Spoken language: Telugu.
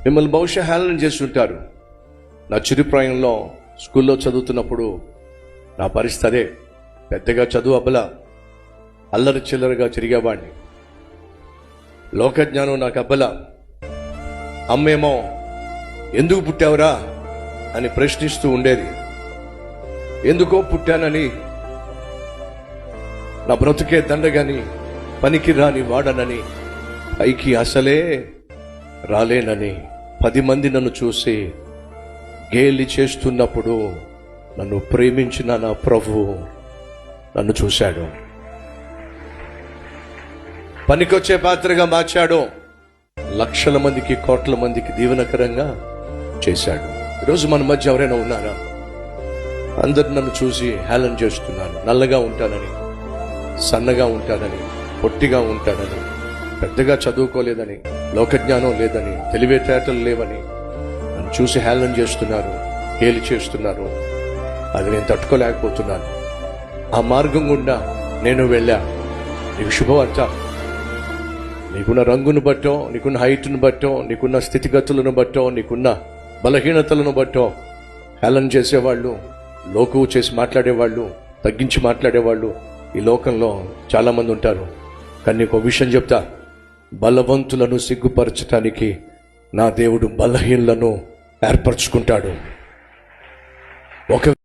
మిమ్మల్ని బహుశా హేళన చేస్తుంటారు. నా చిరుప్రాయంలో స్కూల్లో చదువుతున్నప్పుడు నా పరిస్థితి అదే. పెద్దగా చదువు అబ్బల, అల్లరి చిల్లరగా తిరిగేవాడిని. లోకజ్ఞానం నాకు అబ్బల. అమ్మేమో ఎందుకు పుట్టావురా అని ప్రశ్నిస్తూ ఉండేది. ఎందుకో పుట్టానని, నా బ్రతుకే దండగాని, పనికి రాని వాడనని, పైకి అసలే రాలేనని 10 మంది నన్ను చూసి గేలి చేస్తున్నప్పుడు నన్ను ప్రేమించిన నా ప్రభువు నన్ను చూశాడు, పనికొచ్చే పాత్రగా మార్చాడు, లక్షల మందికి, కోట్ల మందికి దీవెనకరంగా చేశాడు. ఈరోజు మన మధ్య ఎవరైనా ఉన్నారా? అందరు నన్ను చూసి హేళన చేస్తున్నారు. నల్లగా ఉంటానని, సన్నగా ఉంటానని, పొట్టిగా ఉంటానని, పెద్దగా చదువుకోలేదని, లోకజ్ఞానం లేదని, తెలివితేటలు లేవని నన్ను చూసి హేళన చేస్తున్నారు, గేలి చేస్తున్నారు. అది నేను తట్టుకోలేకపోతున్నాను. ఆ మార్గం గుండా నేను వెళ్ళా. నీకు శుభవార్త. నీకున్న రంగును బట్టో, నీకున్న హైట్ను బట్టో, నీకున్న స్థితిగతులను బట్టో, నీకున్న బలహీనతలను బట్టో హేళన చేసేవాళ్ళు, లోకువు చేసి మాట్లాడేవాళ్ళు, తగ్గించి మాట్లాడేవాళ్ళు ఈ లోకంలో చాలామంది ఉంటారు. కానీ నీకు విషయం చెప్తా, బలవంతులను సిగ్గుపరచటానికి నా దేవుడు బలహీనలను ఏర్పరచుకుంటాడు. ఒక